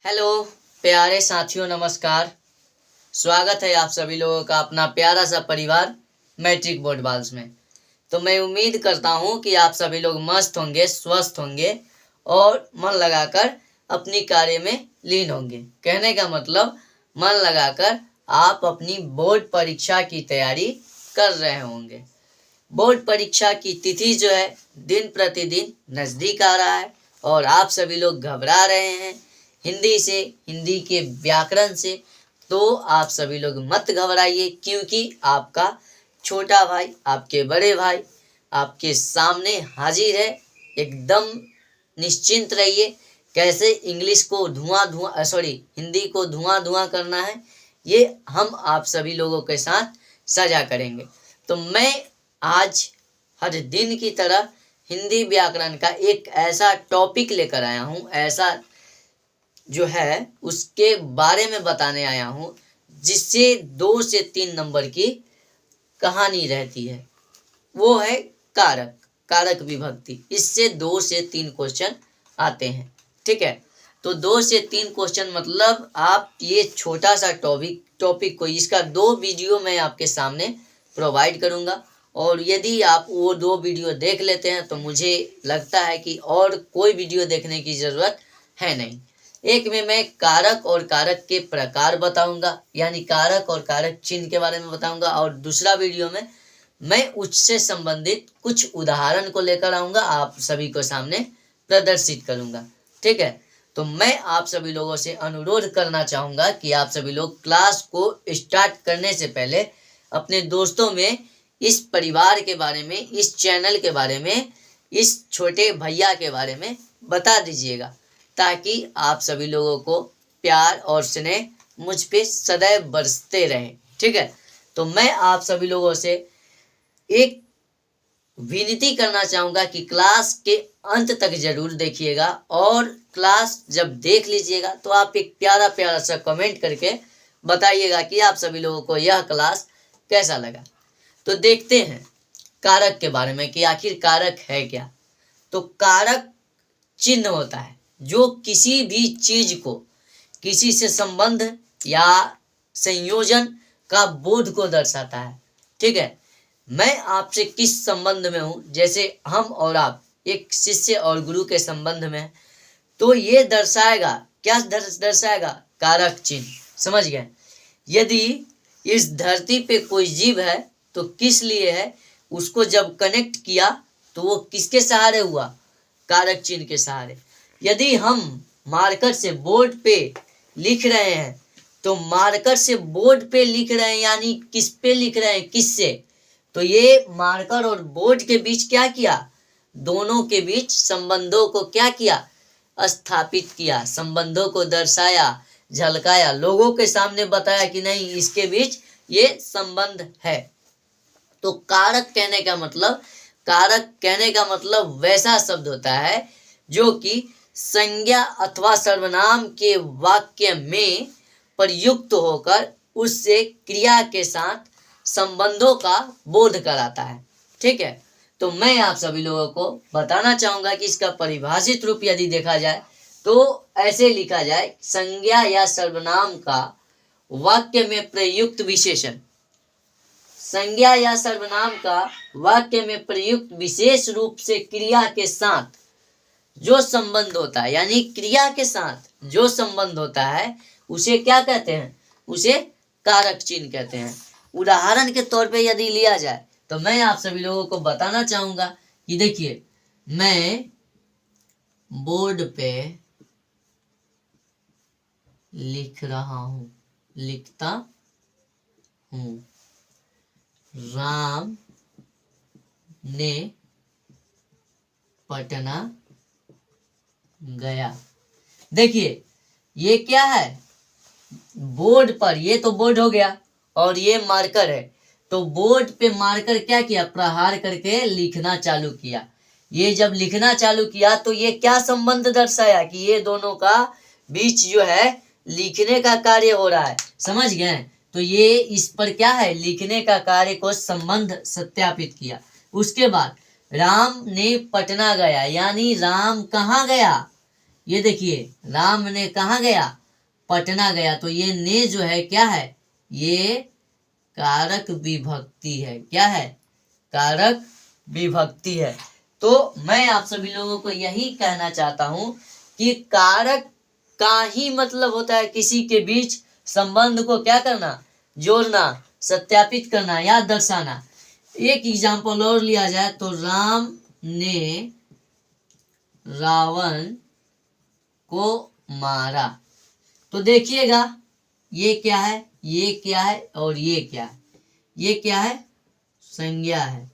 Hello प्यारे साथियों, नमस्कार। स्वागत है आप सभी लोगों का अपना प्यारा सा परिवार मैट्रिक बोर्ड बाल्स में। तो मैं उम्मीद करता हूँ कि आप सभी लोग मस्त होंगे, स्वस्थ होंगे और मन लगाकर अपनी कार्य में लीन होंगे। कहने का मतलब मन लगाकर आप अपनी बोर्ड परीक्षा की तैयारी कर रहे होंगे। बोर्ड परीक्षा की तिथि जो है दिन प्रतिदिन नज़दीक आ रहा है और आप सभी लोग घबरा रहे हैं हिंदी से, हिंदी के व्याकरण से। तो आप सभी लोग मत घबराइए, क्योंकि आपका छोटा भाई, आपके बड़े भाई आपके सामने हाजिर है। एकदम निश्चिंत रहिए। कैसे इंग्लिश को हिंदी को धुआं धुआं करना है, ये हम आप सभी लोगों के साथ साझा करेंगे। तो मैं आज हर दिन की तरह हिंदी व्याकरण का एक ऐसा टॉपिक लेकर आया हूँ, ऐसा जो है उसके बारे में बताने आया हूँ जिससे 2 से 3 नंबर की कहानी रहती है। वो है कारक, कारक विभक्ति। इससे 2 से 3 क्वेश्चन आते हैं। ठीक है, तो 2 से 3 क्वेश्चन मतलब आप ये छोटा सा टॉपिक को, इसका 2 वीडियो मैं आपके सामने प्रोवाइड करूँगा। और यदि आप वो 2 वीडियो देख लेते हैं तो मुझे लगता है कि और कोई वीडियो देखने की ज़रूरत है नहीं। एक में मैं कारक और कारक के प्रकार बताऊंगा, यानी कारक और कारक चिन्ह के बारे में बताऊंगा, और दूसरा वीडियो में मैं उससे संबंधित कुछ उदाहरण को लेकर आऊंगा, आप सभी को सामने प्रदर्शित करूंगा। ठीक है, तो मैं आप सभी लोगों से अनुरोध करना चाहूँगा कि आप सभी लोग क्लास को स्टार्ट करने से पहले अपने दोस्तों में इस परिवार के बारे में, इस चैनल के बारे में, इस छोटे भैया के बारे में बता दीजिएगा, ताकि आप सभी लोगों को प्यार और स्नेह मुझ पे सदैव बरसते रहे। ठीक है, तो मैं आप सभी लोगों से एक विनती करना चाहूँगा कि क्लास के अंत तक जरूर देखिएगा, और क्लास जब देख लीजिएगा तो आप एक प्यारा प्यारा सा कमेंट करके बताइएगा कि आप सभी लोगों को यह क्लास कैसा लगा। तो देखते हैं कारक के बारे में कि आखिर कारक है क्या। तो कारक चिन्ह होता है जो किसी भी चीज को, किसी से संबंध या संयोजन का बोध को दर्शाता है। ठीक है, मैं आपसे किस संबंध में हूँ, जैसे हम और आप एक शिष्य और गुरु के संबंध में हैं, तो ये दर्शाएगा, क्या दर्शाएगा? कारक चिन्ह। समझ गए? यदि इस धरती पे कोई जीव है तो किस लिए है, उसको जब कनेक्ट किया तो वो किसके सहारे हुआ? कारक चिन्ह के सहारे। यदि हम मार्कर से बोर्ड पे लिख रहे हैं तो मार्कर से बोर्ड पे लिख रहे हैं, यानी किस पे लिख रहे हैं, किससे? तो ये मार्कर और बोर्ड के बीच क्या किया? दोनों के बीच संबंधों को क्या किया? स्थापित किया, संबंधों को दर्शाया, झलकाया, लोगों के सामने बताया कि नहीं, इसके बीच ये संबंध है। तो कारक कहने का मतलब वैसा शब्द होता है जो कि संज्ञा अथवा सर्वनाम के वाक्य में प्रयुक्त होकर उससे क्रिया के साथ संबंधों का बोध कराता है। ठीक है, तो मैं आप सभी लोगों को बताना चाहूँगा कि इसका परिभाषित रूप यदि देखा जाए तो ऐसे लिखा जाए, संज्ञा या सर्वनाम का वाक्य में प्रयुक्त विशेषण। संज्ञा या सर्वनाम का वाक्य में प्रयुक्त विशेष रूप से क्रिया के साथ जो संबंध होता है, यानी क्रिया के साथ जो संबंध होता है, उसे क्या कहते हैं? उसे कारक चिन्ह कहते हैं। उदाहरण के तौर पे यदि लिया जाए तो मैं आप सभी लोगों को बताना चाहूंगा कि देखिए, मैं बोर्ड पे लिखता हूँ, राम ने पटना गया। देखिए, ये क्या है? बोर्ड पर, ये तो बोर्ड हो गया और ये मार्कर है। तो बोर्ड पे मार्कर क्या किया? प्रहार करके लिखना चालू किया। ये जब लिखना चालू किया तो ये क्या संबंध दर्शाया कि ये दोनों का बीच जो है लिखने का कार्य हो रहा है। समझ गए? तो ये इस पर क्या है? लिखने का कार्य को संबंध सत्यापित किया। उसके बाद राम ने पटना गया, यानी राम कहाँ गया? ये देखिए राम ने कहाँ गया, पटना गया। तो ये ने जो है क्या है, ये कारक विभक्ति है। क्या है, कारक विभक्ति है। तो मैं आप सभी लोगों को यही कहना चाहता हूं कि कारक का ही मतलब होता है किसी के बीच संबंध को क्या करना, जोड़ना, सत्यापित करना या दर्शाना। एक एग्जाम्पल और लिया जाए तो राम ने रावण को मारा। तो देखिएगा ये क्या है, ये क्या है और ये क्या है। ये क्या है, संज्ञा है।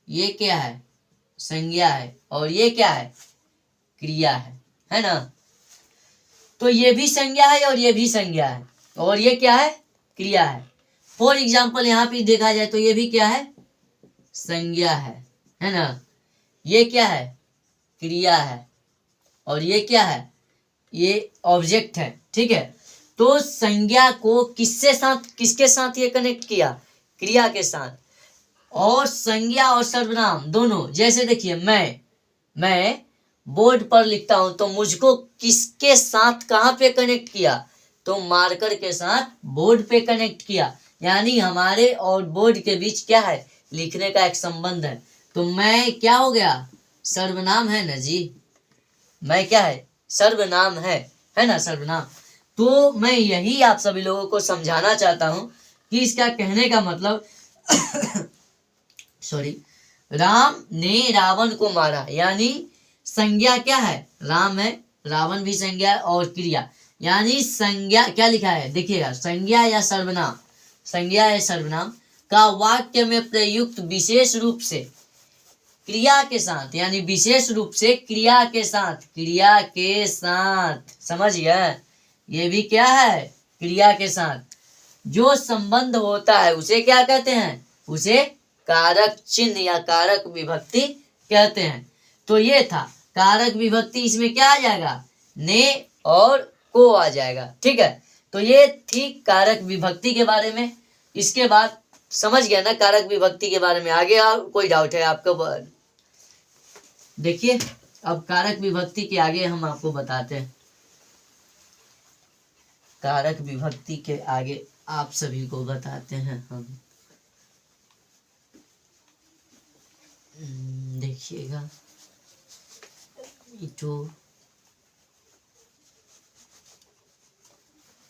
ये क्या है, संज्ञा है। और ये क्या है, क्रिया है ना। तो ये भी संज्ञा है और ये भी संज्ञा है और ये क्या है, क्रिया है। फॉर एग्जाम्पल यहाँ पे देखा जाए तो ये भी क्या है, संज्ञा है ना। ये क्या है, क्रिया है और ये क्या है, ये ऑब्जेक्ट है। ठीक है, तो संज्ञा को किससे साथ, किसके साथ ये कनेक्ट किया, क्रिया के साथ। और संज्ञा और सर्वनाम दोनों, जैसे देखिए मैं बोर्ड पर लिखता हूं तो मुझको किसके साथ कहाँ पे कनेक्ट किया, तो मार्कर के साथ बोर्ड पे कनेक्ट किया। यानी हमारे और बोर्ड के बीच क्या है, लिखने का एक संबंध है। तो मैं क्या हो गया, सर्वनाम है ना जी। मैं क्या है, सर्वनाम है ना, सर्वनाम। तो मैं यही आप सभी लोगों को समझाना चाहता हूं कि इसका कहने का मतलब सॉरी, राम ने रावण को मारा, यानी संज्ञा क्या है, राम है, रावण भी संज्ञा है और क्रिया। यानी संज्ञा क्या लिखा है, देखिएगा, संज्ञा या सर्वनाम, संज्ञा या सर्वनाम का वाक्य में प्रयुक्त विशेष रूप से क्रिया के साथ, यानी विशेष रूप से क्रिया के साथ, क्रिया के साथ, समझ गए। ये भी क्या है, क्रिया के साथ जो संबंध होता है उसे क्या कहते हैं, उसे कारक चिन्ह या कारक विभक्ति कहते हैं। तो ये था कारक विभक्ति, इसमें क्या आ जाएगा, ने और को आ जाएगा। ठीक है, तो ये थी कारक विभक्ति के बारे में। इसके बाद समझ गया ना कारक विभक्ति के बारे में। आगे कोई डाउट है आपको, देखिए अब कारक विभक्ति के आगे हम आपको बताते हैं। कारक विभक्ति के आगे आप सभी को बताते हैं हम। देखिएगा तो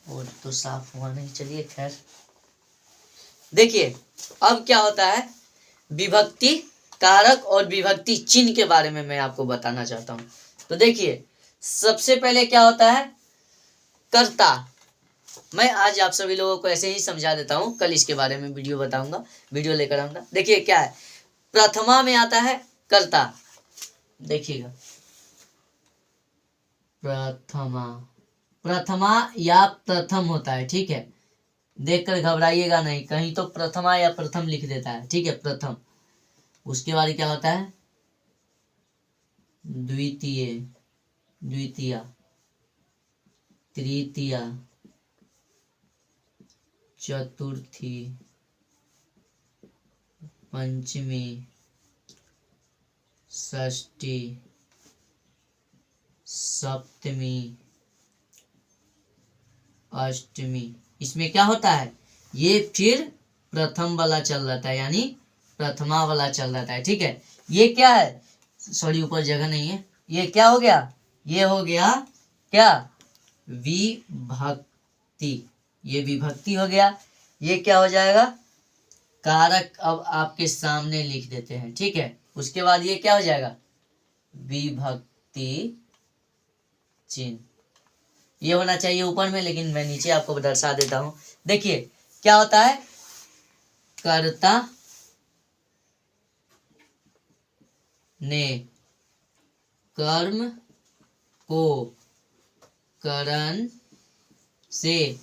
और तो साफ हुआ नहीं, चलिए खैर। देखिए अब क्या होता है, विभक्ति कारक और विभक्ति चिन्ह के बारे में मैं आपको बताना चाहता हूं। तो देखिए सबसे पहले क्या होता है, कर्ता। मैं आज आप सभी लोगों को ऐसे ही समझा देता हूं, कल इसके बारे में वीडियो बताऊंगा, वीडियो लेकर आऊंगा। देखिए क्या है, प्रथमा में आता है कर्ता। देखिएगा प्रथमा, प्रथमा या प्रथम होता है। ठीक है, देखकर घबराइएगा नहीं, कहीं तो प्रथमा या प्रथम लिख देता है। ठीक है, प्रथम। उसके बाद क्या होता है, द्वितीय, द्वितीया, तृतीया, चतुर्थी, पंचमी, षष्ठी, सप्तमी, अष्टमी। इसमें क्या होता है, ये फिर प्रथम वाला चल रहा है, यानी प्रथमा वाला चल रहा है। ठीक है, ये क्या है, सॉरी ऊपर जगह नहीं है, ये क्या हो गया, ये हो गया क्या, विभक्ति। ये विभक्ति हो गया। ये क्या हो जाएगा, कारक अब आपके सामने लिख देते हैं। ठीक है, उसके बाद ये क्या हो जाएगा, विभक्ति चिन्ह। ये होना चाहिए ऊपर में, लेकिन मैं नीचे आपको दर्शा देता हूं। देखिए क्या होता है, कर्ता ने कर्म को करण से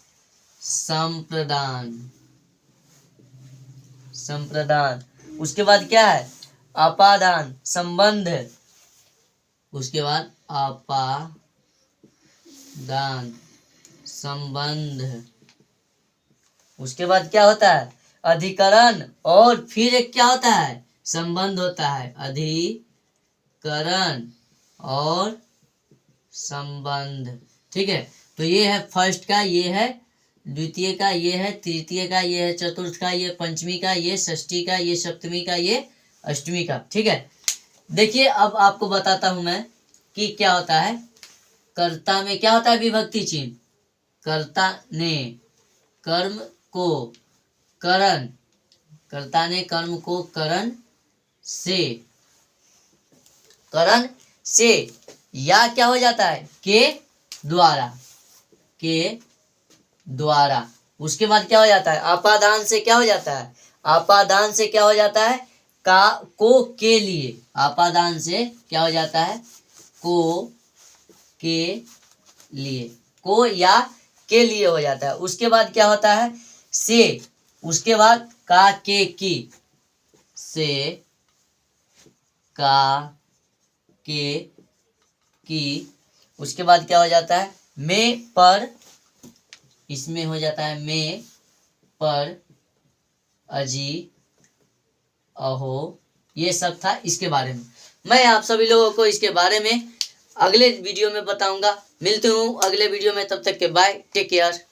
संप्रदान, संप्रदान। उसके बाद क्या है, अपादान, संबंध। उसके बाद अपादान, संबंध। उसके बाद क्या होता है, अधिकरण, और फिर एक क्या होता है, संबंध होता है, अधिकरण और संबंध। ठीक है, तो ये है फर्स्ट का, ये है द्वितीय का, ये है तृतीय का, ये है चतुर्थ का, ये पंचमी का, ये षष्ठी का, ये सप्तमी का, ये अष्टमी का। ठीक है, देखिए अब आपको बताता हूं मैं कि क्या होता है। कर्ता में क्या होता है? विभक्ति चिन्ह। कर्ता ने कर्म को करण, कर्ता ने कर्म को करण से या क्या हो जाता है? के द्वारा, के द्वारा। उसके बाद क्या हो जाता है? अपादान से क्या हो जाता है? अपादान से क्या हो जाता है? को के लिए। अपादान से क्या हो जाता है? को के लिए, को या के लिए हो जाता है। उसके बाद क्या होता है? से, उसके बाद का के की, से का के की। उसके बाद क्या हो जाता है? में पर, इसमें हो जाता है में पर, अजी, अहो। ये सब था इसके बारे में। मैं आप सभी लोगों को इसके बारे में अगले वीडियो में बताऊंगा। मिलते हूँ अगले वीडियो में, तब तक के बाय, टेक केयर।